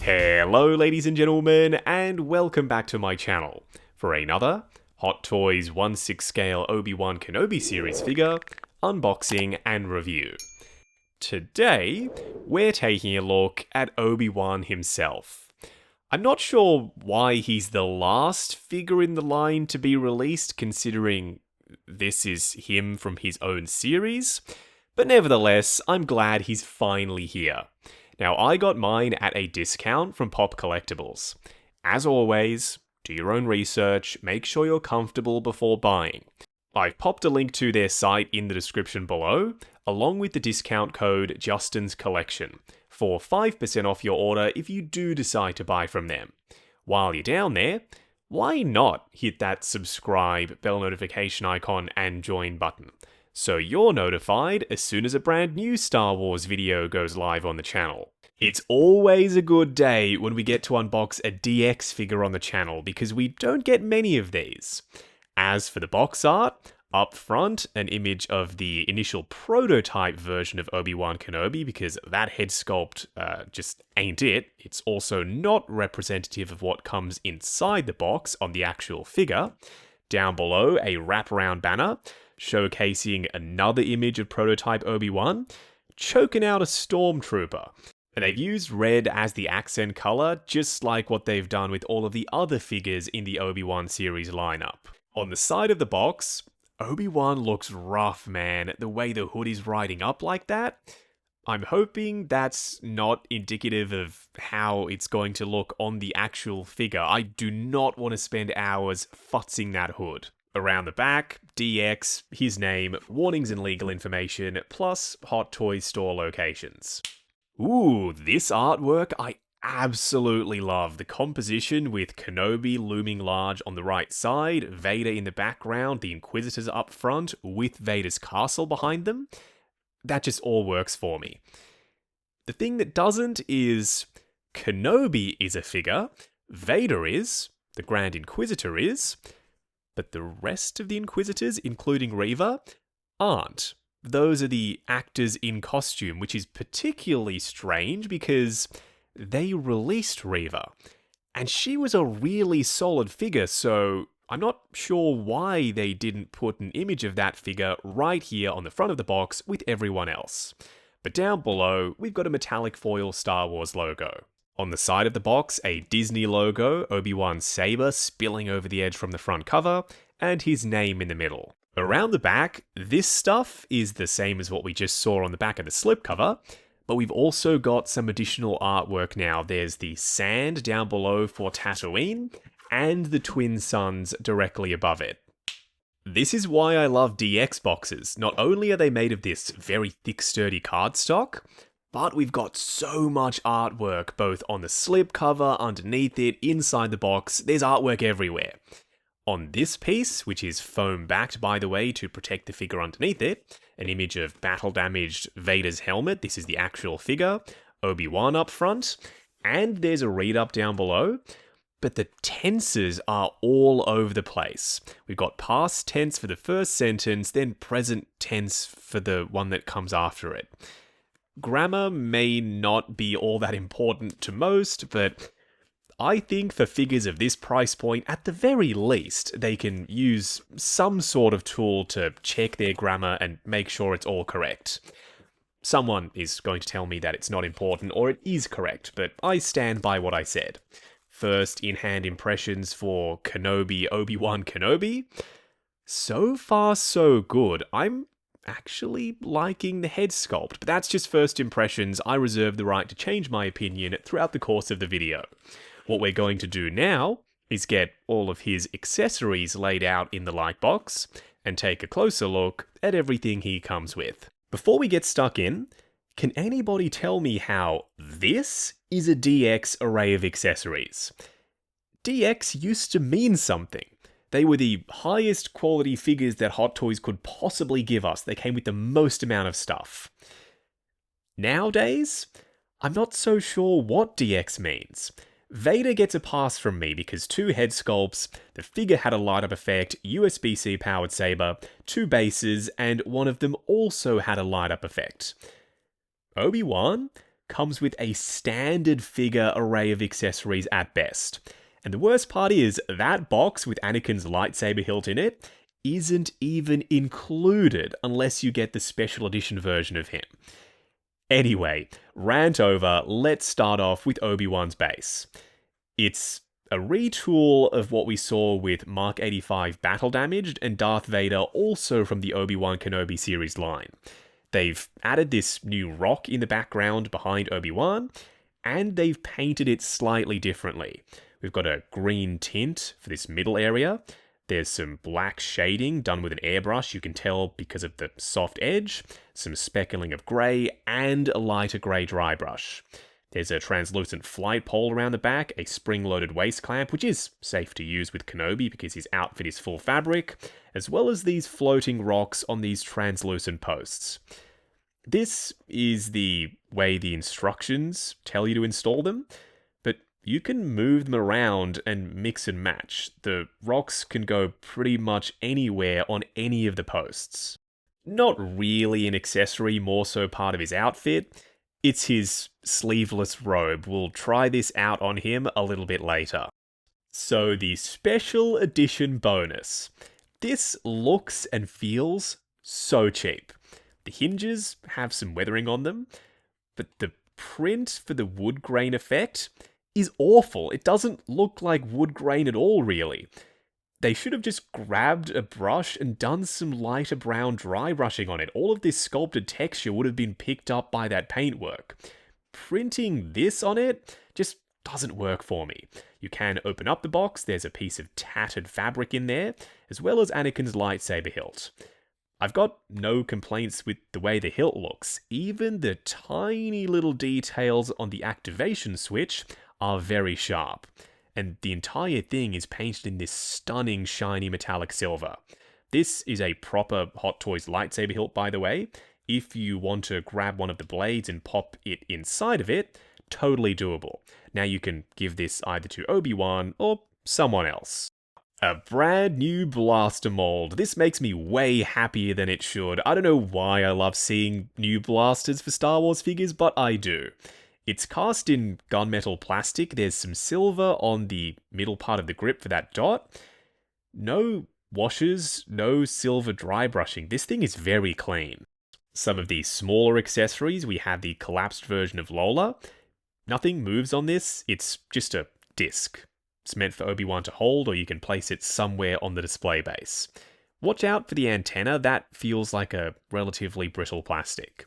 Hello ladies and gentlemen, and welcome back to my channel for another Hot Toys 1/6 scale Obi-Wan Kenobi series figure unboxing and review. Today, we're taking a look at Obi-Wan himself. I'm not sure why he's the last figure in the line to be released, considering this is him from his own series, but nevertheless, I'm glad he's finally here. Now, I got mine at a discount from Pop Collectibles. As always, do your own research, make sure you're comfortable before buying. I've popped a link to their site in the description below, along with the discount code Justin's Collection, for 5% off your order if you do decide to buy from them. While you're down there, why not hit that subscribe, bell notification icon, and join button, so you're notified as soon as a brand new Star Wars video goes live on the channel. It's always a good day when we get to unbox a DX figure on the channel, because we don't get many of these. As for the box art, up front, an image of the initial prototype version of Obi-Wan Kenobi, because that head sculpt just ain't it. It's also not representative of what comes inside the box on the actual figure. Down below, a wraparound banner showcasing another image of prototype Obi-Wan, choking out a stormtrooper. And they've used red as the accent color, just like what they've done with all of the other figures in the Obi-Wan series lineup. On the side of the box, Obi-Wan looks rough, man, the way the hood is riding up like that. I'm hoping that's not indicative of how it's going to look on the actual figure. I do not want to spend hours futzing that hood. Around the back, DX, his name, warnings and legal information, plus Hot Toys store locations. Ooh, this artwork I absolutely love. The composition with Kenobi looming large on the right side, Vader in the background, the Inquisitors up front, with Vader's castle behind them. That just all works for me. The thing that doesn't is Kenobi is a figure, Vader is, the Grand Inquisitor is, but the rest of the Inquisitors, including Reva, aren't. Those are the actors in costume, which is particularly strange because they released Reva, and she was a really solid figure, so I'm not sure why they didn't put an image of that figure right here on the front of the box with everyone else. But down below, we've got a metallic foil Star Wars logo. On the side of the box, a Disney logo, Obi-Wan's saber spilling over the edge from the front cover, and his name in the middle. Around the back, this stuff is the same as what we just saw on the back of the slipcover, but we've also got some additional artwork now. There's the sand down below for Tatooine, and the twin suns directly above it. This is why I love DX boxes. Not only are they made of this very thick, sturdy cardstock, but we've got so much artwork, both on the slipcover, underneath it, inside the box. There's artwork everywhere. On this piece, which is foam backed by the way to protect the figure underneath it, an image of battle-damaged Vader's helmet, this is the actual figure, Obi-Wan up front, and there's a read-up down below, but the tenses are all over the place. We've got past tense for the first sentence, then present tense for the one that comes after it. Grammar may not be all that important to most, but I think for figures of this price point, at the very least, they can use some sort of tool to check their grammar and make sure it's all correct. Someone is going to tell me that it's not important, or it is correct, but I stand by what I said. First in-hand impressions for Kenobi, Obi-Wan Kenobi. So far, so good. I'm actually liking the head sculpt, but that's just first impressions. I reserve the right to change my opinion throughout the course of the video. What we're going to do now is get all of his accessories laid out in the light box and take a closer look at everything he comes with. Before we get stuck in, can anybody tell me how this is a DX array of accessories? DX used to mean something. They were the highest quality figures that Hot Toys could possibly give us. They came with the most amount of stuff. Nowadays, I'm not so sure what DX means. Vader gets a pass from me because 2 head sculpts, the figure had a light-up effect, USB-C powered saber, 2 bases, and one of them also had a light-up effect. Obi-Wan comes with a standard figure array of accessories at best. And the worst part is, that box with Anakin's lightsaber hilt in it isn't even included unless you get the special edition version of him. Anyway, rant over, let's start off with Obi-Wan's base. It's a retool of what we saw with Mark 85 Battle Damaged and Darth Vader, also from the Obi-Wan Kenobi series line. They've added this new rock in the background behind Obi-Wan, and they've painted it slightly differently. We've got a green tint for this middle area. There's some black shading done with an airbrush, you can tell because of the soft edge, some speckling of grey, and a lighter grey dry brush. There's a translucent flight pole around the back, a spring-loaded waist clamp, which is safe to use with Kenobi because his outfit is full fabric, as well as these floating rocks on these translucent posts. This is the way the instructions tell you to install them, but you can move them around and mix and match. The rocks can go pretty much anywhere on any of the posts. Not really an accessory, more so part of his outfit. It's his sleeveless robe. We'll try this out on him a little bit later. So the special edition bonus. This looks and feels so cheap. The hinges have some weathering on them, but the print for the wood grain effect is awful. It doesn't look like wood grain at all, really. They should have just grabbed a brush and done some lighter brown dry brushing on it. All of this sculpted texture would have been picked up by that paintwork. Printing this on it just doesn't work for me. You can open up the box, there's a piece of tattered fabric in there, as well as Anakin's lightsaber hilt. I've got no complaints with the way the hilt looks. Even the tiny little details on the activation switch are very sharp. And the entire thing is painted in this stunning shiny metallic silver. This is a proper Hot Toys lightsaber hilt, by the way. If you want to grab one of the blades and pop it inside of it, totally doable. Now you can give this either to Obi-Wan or someone else. A brand new blaster mold. This makes me way happier than it should. I don't know why I love seeing new blasters for Star Wars figures, but I do. It's cast in gunmetal plastic. There's some silver on the middle part of the grip for that dot. No washers, no silver dry brushing. This thing is very clean. Some of the smaller accessories, we have the collapsed version of Lola. Nothing moves on this, it's just a disc. It's meant for Obi-Wan to hold, or you can place it somewhere on the display base. Watch out for the antenna, that feels like a relatively brittle plastic.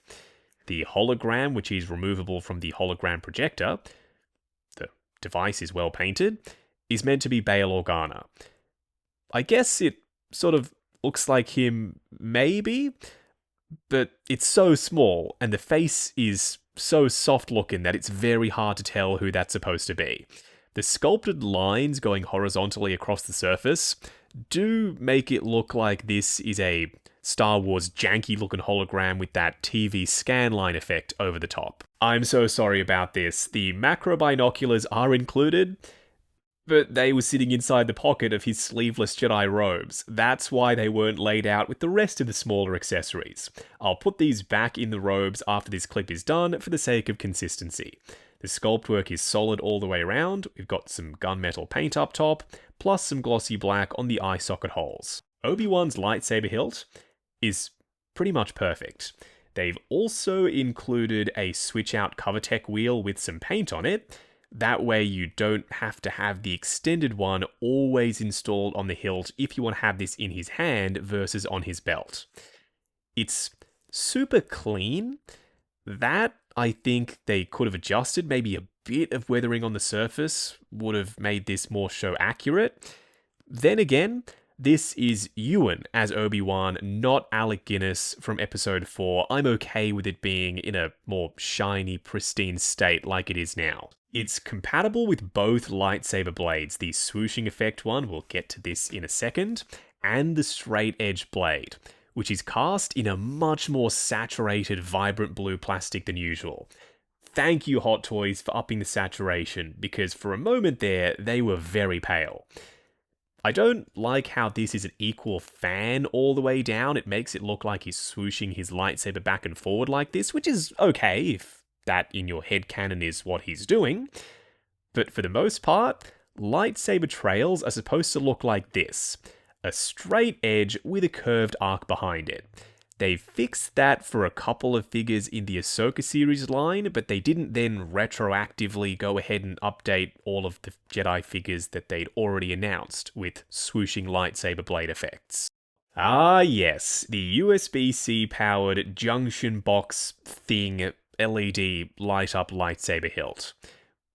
The hologram, which is removable from the hologram projector, the device is well painted, is meant to be Bail Organa. I guess it sort of looks like him, maybe, but it's so small, and the face is so soft looking that it's very hard to tell who that's supposed to be. The sculpted lines going horizontally across the surface do make it look like this is a Star Wars janky looking hologram with that TV scanline effect over the top. I'm so sorry about this. The macro binoculars are included, but they were sitting inside the pocket of his sleeveless Jedi robes. That's why they weren't laid out with the rest of the smaller accessories. I'll put these back in the robes after this clip is done for the sake of consistency. The sculpt work is solid all the way around. We've got some gunmetal paint up top, plus some glossy black on the eye socket holes. Obi-Wan's lightsaber hilt is pretty much perfect. They've also included a switch-out CoverTech wheel with some paint on it. That way you don't have to have the extended one always installed on the hilt if you want to have this in his hand versus on his belt. It's super clean. That, I think they could have adjusted. Maybe a bit of weathering on the surface would have made this more show accurate. Then again, this is Ewan as Obi-Wan, not Alec Guinness from Episode 4. I'm okay with it being in a more shiny, pristine state like it is now. It's compatible with both lightsaber blades, the swooshing effect one, we'll get to this in a second, and the straight edge blade, which is cast in a much more saturated, vibrant blue plastic than usual. Thank you, Hot Toys, for upping the saturation, because for a moment there, they were very pale. I don't like how this is an equal fan all the way down. It makes it look like he's swooshing his lightsaber back and forward like this, which is okay if that in your headcanon is what he's doing. But for the most part, lightsaber trails are supposed to look like this. A straight edge with a curved arc behind it. They've fixed that for a couple of figures in the Ahsoka series line, but they didn't then retroactively go ahead and update all of the Jedi figures that they'd already announced with swooshing lightsaber blade effects. Ah yes, the USB-C powered junction box thing LED light up lightsaber hilt.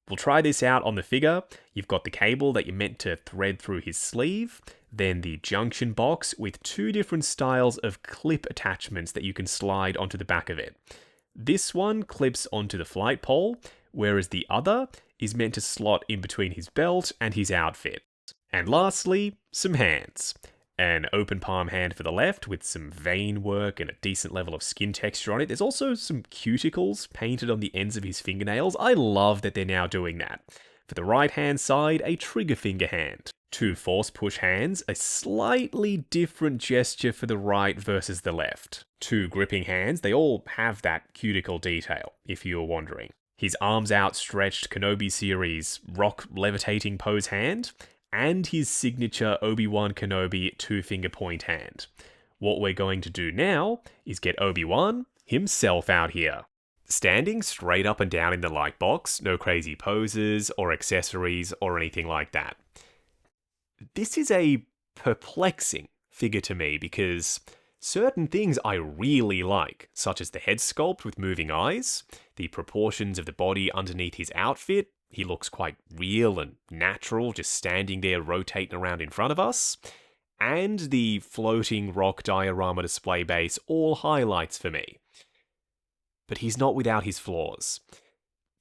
We'll try this out on the figure. You've got the cable that you're meant to thread through his sleeve, then the junction box with two different styles of clip attachments that you can slide onto the back of it. This one clips onto the flight pole, whereas the other is meant to slot in between his belt and his outfit. And lastly, some hands. An open palm hand for the left with some vein work and a decent level of skin texture on it. There's also some cuticles painted on the ends of his fingernails. I love that they're now doing that. For the right hand side, a trigger finger hand. Two force push hands, a slightly different gesture for the right versus the left. Two gripping hands, they all have that cuticle detail, if you were wondering. His arms outstretched Kenobi series rock levitating pose hand, and his signature Obi-Wan Kenobi two-finger point hand. What we're going to do now is get Obi-Wan himself out here. Standing straight up and down in the light box, no crazy poses or accessories or anything like that. This is a perplexing figure to me because certain things I really like, such as the head sculpt with moving eyes, the proportions of the body underneath his outfit. He looks quite real and natural, just standing there rotating around in front of us. And the floating rock diorama display base, all highlights for me. But he's not without his flaws.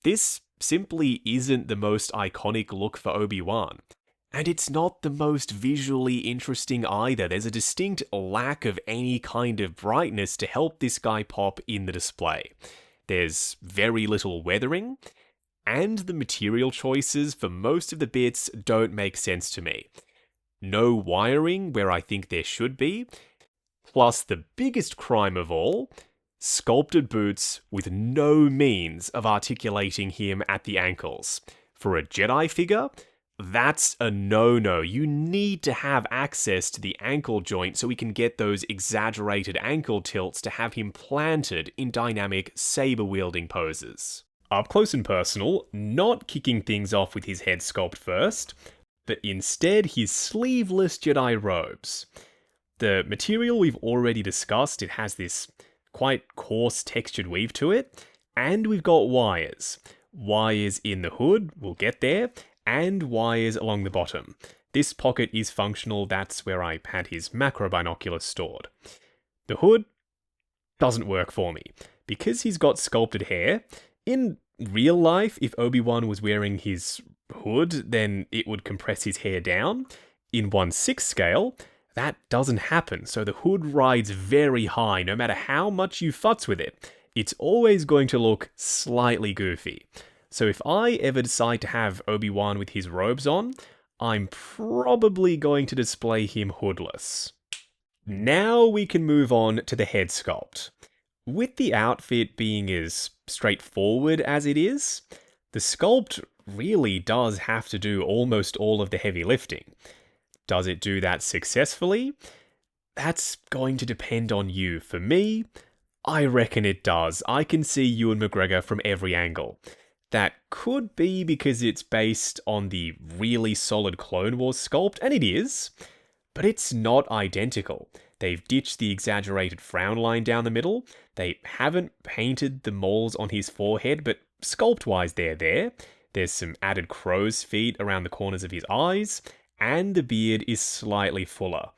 This simply isn't the most iconic look for Obi-Wan. And it's not the most visually interesting either. There's a distinct lack of any kind of brightness to help this guy pop in the display. There's very little weathering, and the material choices for most of the bits don't make sense to me. No wiring where I think there should be, plus the biggest crime of all, sculpted boots with no means of articulating him at the ankles. For a Jedi figure, that's a no-no. You need to have access to the ankle joint so we can get those exaggerated ankle tilts to have him planted in dynamic saber-wielding poses. Up close and personal, not kicking things off with his head sculpt first, but instead his sleeveless Jedi robes. The material we've already discussed, it has this quite coarse textured weave to it, and we've got wires. Wires in the hood, we'll get there, and wires along the bottom. This pocket is functional, that's where I had his macro binoculars stored. The hood doesn't work for me. Because he's got sculpted hair, in real life, if Obi-Wan was wearing his hood, then it would compress his hair down. In 1/6 scale, that doesn't happen, so the hood rides very high. No matter how much you futz with it, it's always going to look slightly goofy. So if I ever decide to have Obi-Wan with his robes on, I'm probably going to display him hoodless. Now we can move on to the head sculpt. With the outfit being as straightforward as it is, the sculpt really does have to do almost all of the heavy lifting. Does it do that successfully? That's going to depend on you. For me, I reckon it does. I can see Ewan McGregor from every angle. That could be because it's based on the really solid Clone Wars sculpt, and it is, but it's not identical. They've ditched the exaggerated frown line down the middle. They haven't painted the moles on his forehead, but sculpt-wise they're there. There's some added crow's feet around the corners of his eyes, and the beard is slightly fuller.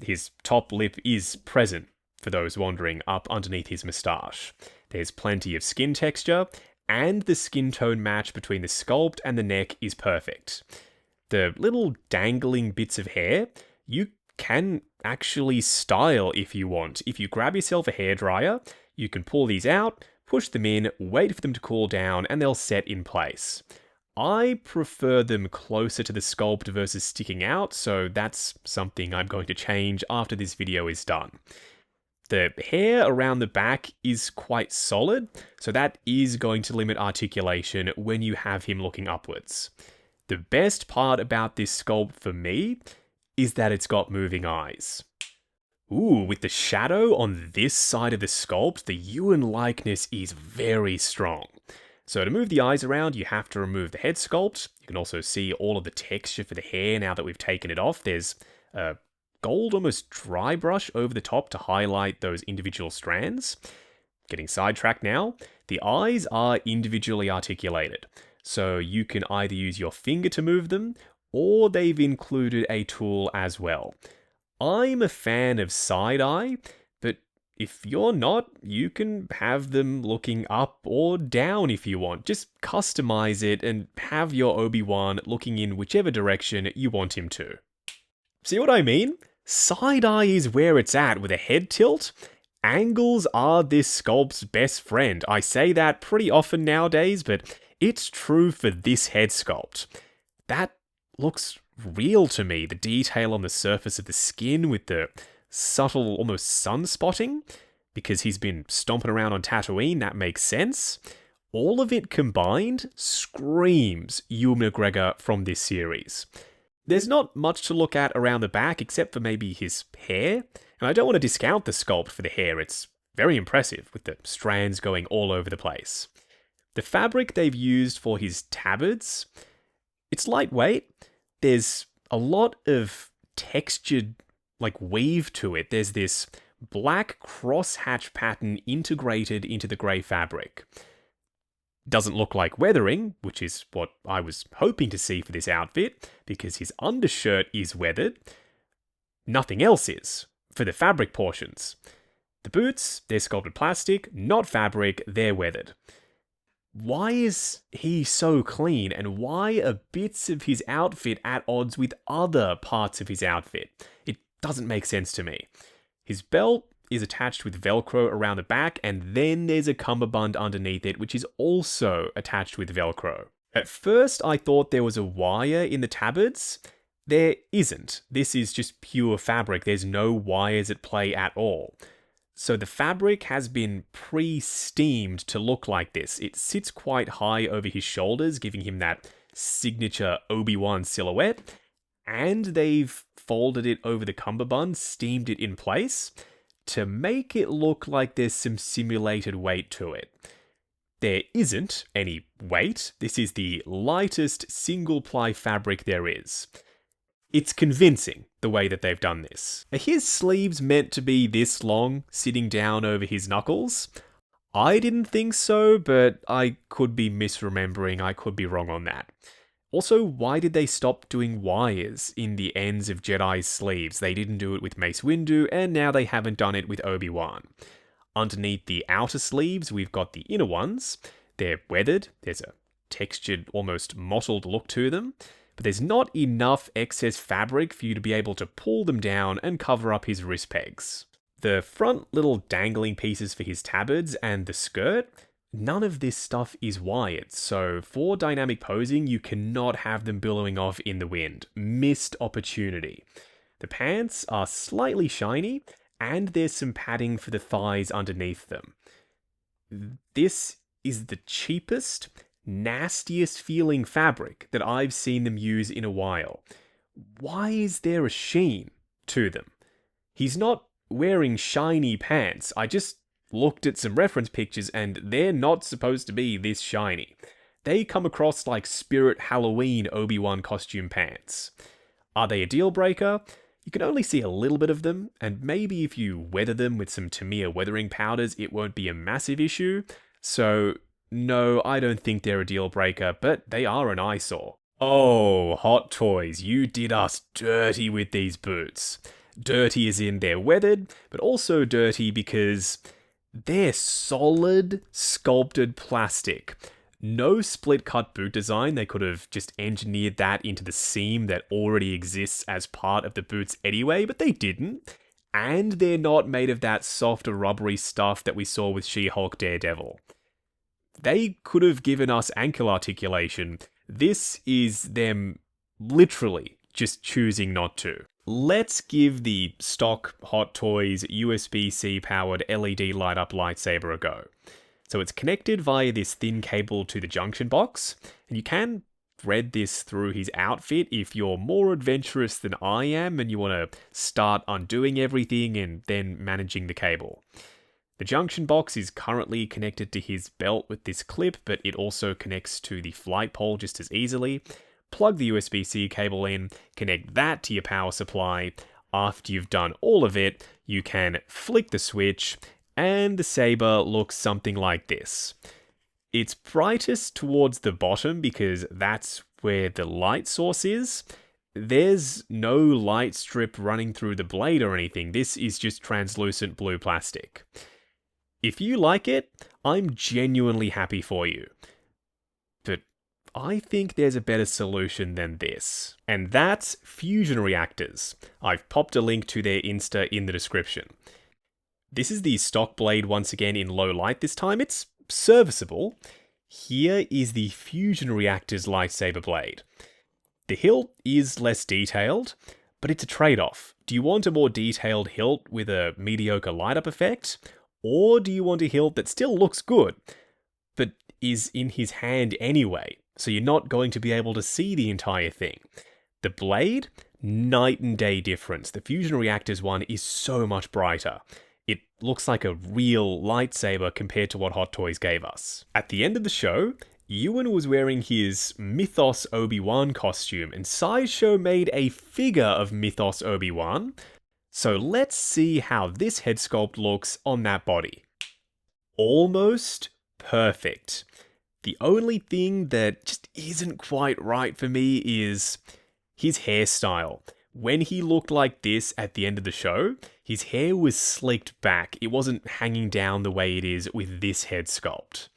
His top lip is present, for those wondering, up underneath his moustache. There's plenty of skin texture, and the skin tone match between the sculpt and the neck is perfect. The little dangling bits of hair, you can actually style if you want. If you grab yourself a hairdryer, you can pull these out, push them in, wait for them to cool down, and they'll set in place. I prefer them closer to the sculpt versus sticking out, so that's something I'm going to change after this video is done. The hair around the back is quite solid, so that is going to limit articulation when you have him looking upwards. The best part about this sculpt for me is that it's got moving eyes. Ooh, with the shadow on this side of the sculpt, the Ewan likeness is very strong. So to move the eyes around, you have to remove the head sculpt. You can also see all of the texture for the hair now that we've taken it off. There's a gold, almost dry brush over the top to highlight those individual strands. Getting sidetracked now. The eyes are individually articulated, so you can either use your finger to move them, or they've included a tool as well. I'm a fan of side-eye, but if you're not, you can have them looking up or down if you want. Just customize it and have your Obi-Wan looking in whichever direction you want him to. See what I mean? Side-eye is where it's at with a head tilt. Angles are this sculpt's best friend. I say that pretty often nowadays, but it's true for this head sculpt. That looks real to me. The detail on the surface of the skin with the subtle, almost sunspotting, because he's been stomping around on Tatooine, that makes sense. All of it combined screams Ewan McGregor from this series. There's not much to look at around the back except for maybe his hair, and I don't want to discount the sculpt for the hair. It's very impressive with the strands going all over the place. The fabric they've used for his tabards, it's lightweight. There's a lot of textured, weave to it. There's this black crosshatch pattern integrated into the grey fabric. Doesn't look like weathering, which is what I was hoping to see for this outfit, because his undershirt is weathered. Nothing else is, for the fabric portions. The boots, they're sculpted plastic, not fabric, they're weathered. Why is he so clean, and why are bits of his outfit at odds with other parts of his outfit? It doesn't make sense to me. His belt is attached with Velcro around the back, and then there's a cummerbund underneath it, which is also attached with Velcro. At first, I thought there was a wire in the tabards. There isn't. This is just pure fabric. There's no wires at play at all. So the fabric has been pre-steamed to look like this. It sits quite high over his shoulders, giving him that signature Obi-Wan silhouette, and they've folded it over the cummerbund, steamed it in place, to make it look like there's some simulated weight to it. There isn't any weight. This is the lightest single-ply fabric there is. It's convincing, the way that they've done this. Are his sleeves meant to be this long, sitting down over his knuckles? I didn't think so, but I could be misremembering. I could be wrong on that. Also, why did they stop doing wires in the ends of Jedi's sleeves? They didn't do it with Mace Windu, and now they haven't done it with Obi-Wan. Underneath the outer sleeves, we've got the inner ones. They're weathered. There's a textured, almost mottled look to them. But there's not enough excess fabric for you to be able to pull them down and cover up his wrist pegs. The front little dangling pieces for his tabards and the skirt, none of this stuff is wired, so for dynamic posing, you cannot have them billowing off in the wind. Missed opportunity. The pants are slightly shiny, and there's some padding for the thighs underneath them. This is the cheapest, nastiest feeling fabric that I've seen them use in a while. Why is there a sheen to them? He's not wearing shiny pants. I just looked at some reference pictures and they're not supposed to be this shiny. They come across like Spirit Halloween Obi-Wan costume pants. Are they a deal breaker? You can only see a little bit of them, and maybe if you weather them with some Tamiya weathering powders, it won't be a massive issue. So no, I don't think they're a deal breaker, but they are an eyesore. Oh, Hot Toys, you did us dirty with these boots. Dirty as in they're weathered, but also dirty because they're solid, sculpted plastic. No split-cut boot design. They could have just engineered that into the seam that already exists as part of the boots anyway, but they didn't. And they're not made of that soft, rubbery stuff that we saw with She-Hulk Daredevil. They could have given us ankle articulation. This is them literally just choosing not to. Let's give the stock Hot Toys USB-C powered LED light-up lightsaber a go. So it's connected via this thin cable to the junction box, and you can thread this through his outfit if you're more adventurous than I am and you want to start undoing everything and then managing the cable. The junction box is currently connected to his belt with this clip, but it also connects to the flight pole just as easily. Plug the USB-C cable in, connect that to your power supply. After you've done all of it, you can flick the switch, and the saber looks something like this. It's brightest towards the bottom because that's where the light source is. There's no light strip running through the blade or anything. This is just translucent blue plastic. If you like it, I'm genuinely happy for you. But I think there's a better solution than this. And that's fusion reactors. I've popped a link to their Insta in the description. This is the stock blade once again in low light this time. It's serviceable. Here is the fusion reactor's lightsaber blade. The hilt is less detailed, but it's a trade-off. Do you want a more detailed hilt with a mediocre light-up effect? Or do you want a hilt that still looks good, but is in his hand anyway, so you're not going to be able to see the entire thing? The blade, night and day difference. The fusion reactors one is so much brighter. It looks like a real lightsaber compared to what Hot Toys gave us. At the end of the show, Ewan was wearing his Mythos Obi-Wan costume, and Sideshow made a figure of Mythos Obi-Wan. So let's see how this head sculpt looks on that body. Almost perfect. The only thing that just isn't quite right for me is his hairstyle. When he looked like this at the end of the show, his hair was slicked back. It wasn't hanging down the way it is with this head sculpt.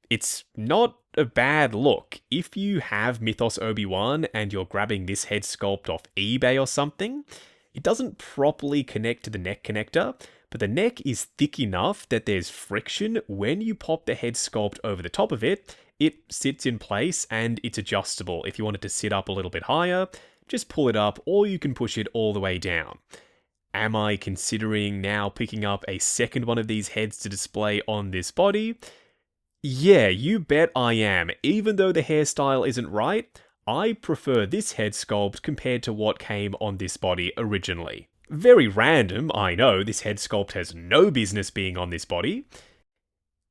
It's not a bad look. If you have Mythos Obi-Wan and you're grabbing this head sculpt off eBay or something, it doesn't properly connect to the neck connector, but the neck is thick enough that there's friction. When you pop the head sculpt over the top of it, it sits in place and it's adjustable. If you want it to sit up a little bit higher, just pull it up, or you can push it all the way down. Am I considering now picking up a second one of these heads to display on this body? Yeah, you bet I am. Even though the hairstyle isn't right, I prefer this head sculpt compared to what came on this body originally. Very random, I know, this head sculpt has no business being on this body.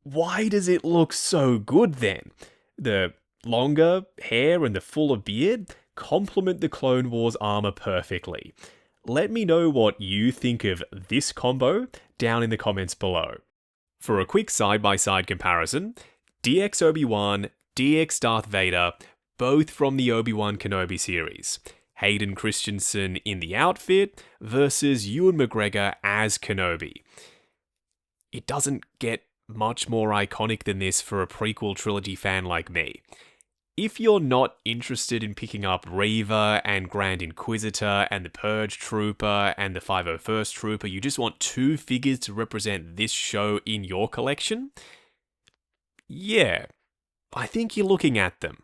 Why does it look so good then? The longer hair and the fuller beard complement the Clone Wars armor perfectly. Let me know what you think of this combo down in the comments below. For a quick side-by-side comparison, DX Obi-Wan, DX Darth Vader, both from the Obi-Wan Kenobi series. Hayden Christensen in the outfit versus Ewan McGregor as Kenobi. It doesn't get much more iconic than this for a prequel trilogy fan like me. If you're not interested in picking up Reva and Grand Inquisitor and the Purge Trooper and the 501st Trooper, you just want two figures to represent this show in your collection, yeah, I think you're looking at them.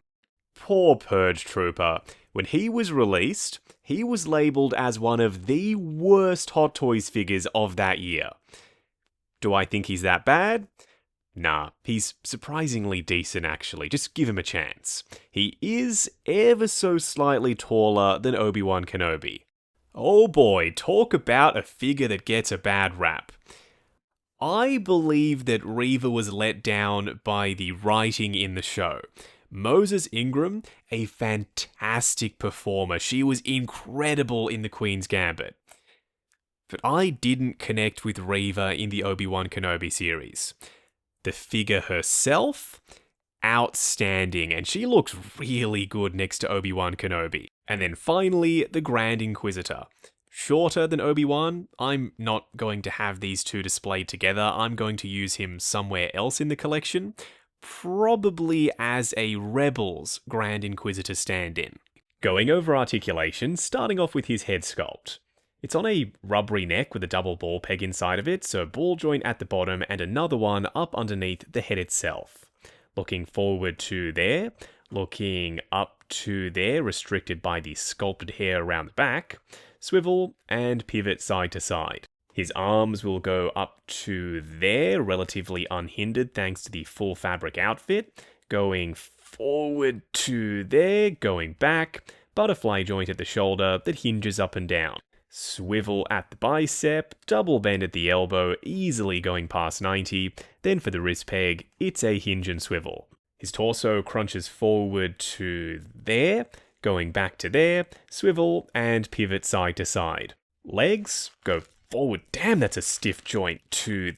Poor Purge Trooper. When he was released, he was labelled as one of the worst Hot Toys figures of that year. Do I think he's that bad? Nah, he's surprisingly decent actually, just give him a chance. He is ever so slightly taller than Obi-Wan Kenobi. Oh boy, talk about a figure that gets a bad rap. I believe that Reva was let down by the writing in the show. Moses Ingram, a fantastic performer. She was incredible in The Queen's Gambit. But I didn't connect with Reva in the Obi-Wan Kenobi series. The figure herself, outstanding, and she looks really good next to Obi-Wan Kenobi. And then finally, the Grand Inquisitor. Shorter than Obi-Wan, I'm not going to have these two displayed together. I'm going to use him somewhere else in the collection, probably as a Rebels Grand Inquisitor stand-in. Going over articulation, starting off with his head sculpt. It's on a rubbery neck with a double ball peg inside of it, so a ball joint at the bottom and another one up underneath the head itself. Looking forward to there, looking up to there, restricted by the sculpted hair around the back, swivel, and pivot side to side. His arms will go up to there, relatively unhindered thanks to the full fabric outfit, going forward to there, going back, butterfly joint at the shoulder that hinges up and down. Swivel at the bicep, double bend at the elbow, easily going past 90, then for the wrist peg, it's a hinge and swivel. His torso crunches forward to there, going back to there, swivel, and pivot side to side. Legs go forward, damn that's a stiff joint, to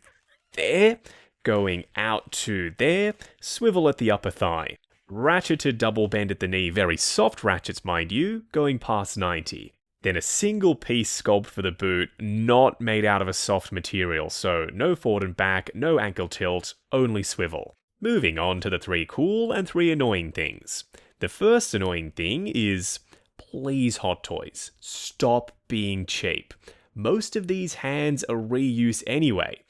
there, going out to there, swivel at the upper thigh. Ratcheted double bend at the knee, very soft ratchets mind you, going past 90. Then a single piece sculpt for the boot, not made out of a soft material, so no forward and back, no ankle tilt, only swivel. Moving on to the 3 cool and 3 annoying things. The first annoying thing is, please Hot Toys, stop being cheap. Most of these hands are reuse anyway,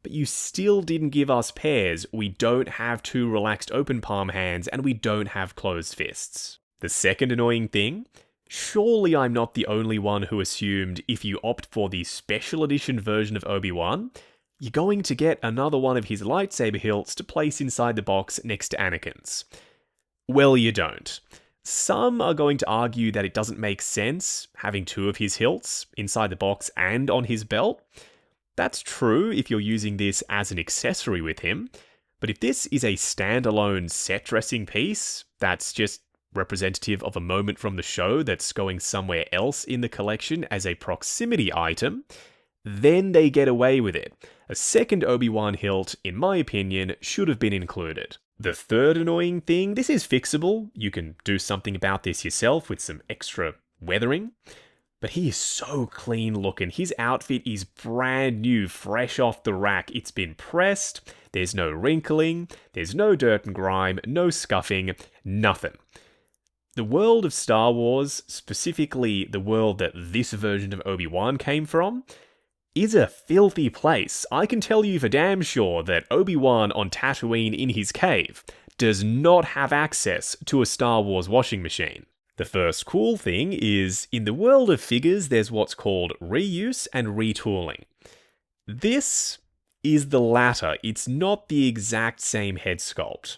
but you still didn't give us pairs. We don't have 2 relaxed open palm hands, and we don't have closed fists. The second annoying thing, surely I'm not the only one who assumed if you opt for the special edition version of Obi-Wan, you're going to get another one of his lightsaber hilts to place inside the box next to Anakin's. Well, you don't. Some are going to argue that it doesn't make sense having 2 of his hilts inside the box and on his belt. That's true if you're using this as an accessory with him, but if this is a standalone set dressing piece that's just representative of a moment from the show that's going somewhere else in the collection as a proximity item, then they get away with it. A second Obi-Wan hilt, in my opinion, should have been included. The third annoying thing, this is fixable. You can do something about this yourself with some extra weathering. But he is so clean looking. His outfit is brand new, fresh off the rack. It's been pressed. There's no wrinkling. There's no dirt and grime. No scuffing. Nothing. The world of Star Wars, specifically the world that this version of Obi-Wan came from, is a filthy place. I can tell you for damn sure that Obi-Wan on Tatooine in his cave does not have access to a Star Wars washing machine. The first cool thing is, in the world of figures, there's what's called reuse and retooling. This is the latter. It's not the exact same head sculpt.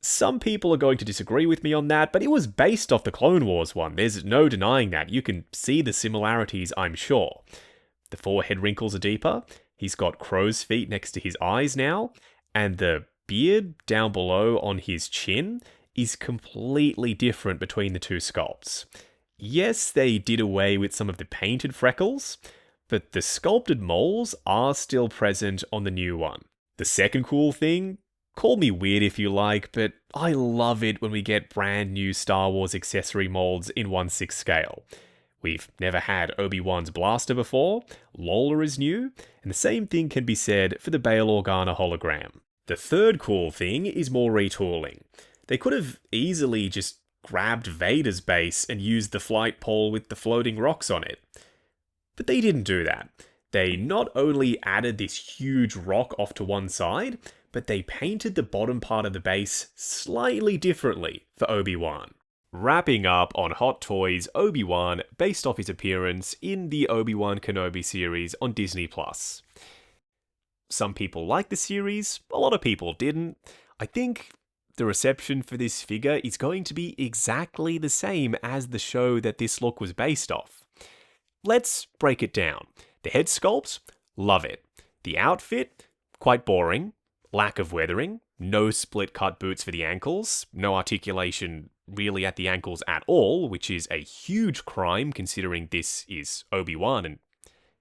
Some people are going to disagree with me on that, but it was based off the Clone Wars one. There's no denying that. You can see the similarities, I'm sure. The forehead wrinkles are deeper. He's got crow's feet next to his eyes now, and the beard down below on his chin is completely different between the 2 sculpts. Yes, they did away with some of the painted freckles, but the sculpted moles are still present on the new one. The second cool thing, call me weird if you like, but I love it when we get brand new Star Wars accessory molds in 1/6 scale. We've never had Obi-Wan's blaster before, Lola is new, and the same thing can be said for the Bail Organa hologram. The third cool thing is more retooling. They could have easily just grabbed Vader's base and used the flight pole with the floating rocks on it. But they didn't do that. They not only added this huge rock off to one side, but they painted the bottom part of the base slightly differently for Obi-Wan. Wrapping up on Hot Toys Obi-Wan based off his appearance in the Obi-Wan Kenobi series on Disney+. Some people liked the series, a lot of people didn't. I think the reception for this figure is going to be exactly the same as the show that this look was based off. Let's break it down. The head sculpt, love it. The outfit, quite boring. Lack of weathering, no split cut boots for the ankles, no articulation really at the ankles at all, which is a huge crime considering this is Obi-Wan and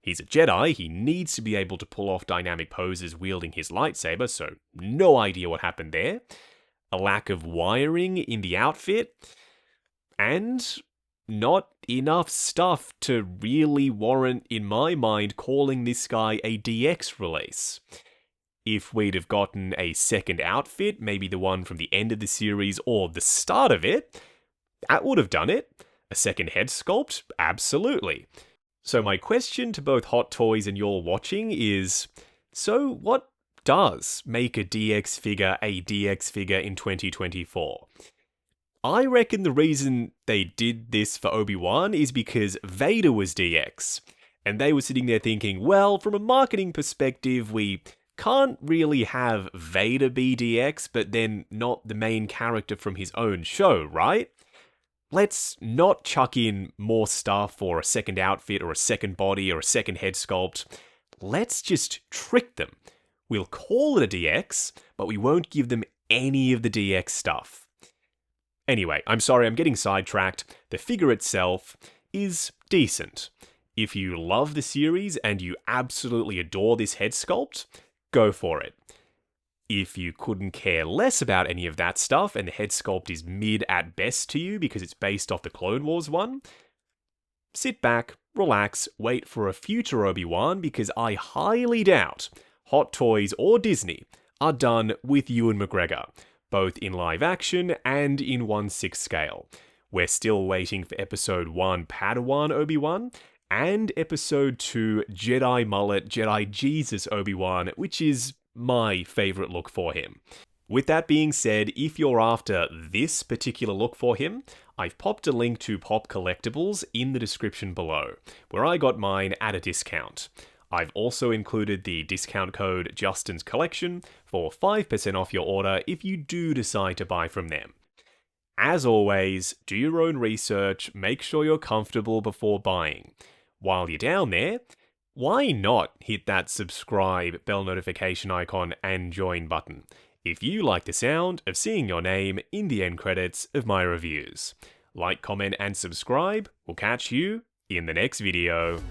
he's a Jedi. He needs to be able to pull off dynamic poses wielding his lightsaber, so no idea what happened there. A lack of wiring in the outfit, and not enough stuff to really warrant, in my mind, calling this guy a DX release. If we'd have gotten a second outfit, maybe the one from the end of the series or the start of it, that would have done it. A second head sculpt? Absolutely. So my question to both Hot Toys and y'all watching is, so what does make a DX figure in 2024? I reckon the reason they did this for Obi-Wan is because Vader was DX. And they were sitting there thinking, well, from a marketing perspective, we can't really have Vader be DX, but then not the main character from his own show, right? Let's not chuck in more stuff or a second outfit or a second body or a second head sculpt. Let's just trick them. We'll call it a DX, but we won't give them any of the DX stuff. Anyway, I'm sorry, I'm getting sidetracked. The figure itself is decent. If you love the series and you absolutely adore this head sculpt, go for it. If you couldn't care less about any of that stuff and the head sculpt is mid at best to you because it's based off the Clone Wars one, sit back, relax, wait for a future Obi-Wan because I highly doubt Hot Toys or Disney are done with Ewan McGregor, both in live action and in 1/6 scale. We're still waiting for Episode 1 Padawan Obi-Wan and Episode 2 Jedi Mullet Jedi Jesus Obi-Wan, which is my favourite look for him. With that being said, if you're after this particular look for him, I've popped a link to Pop Collectibles in the description below, where I got mine at a discount. I've also included the discount code Justin's Collection for 5% off your order if you do decide to buy from them. As always, do your own research, make sure you're comfortable before buying. While you're down there, why not hit that subscribe, bell notification icon, and join button if you like the sound of seeing your name in the end credits of my reviews. Like, comment, and subscribe. We'll catch you in the next video.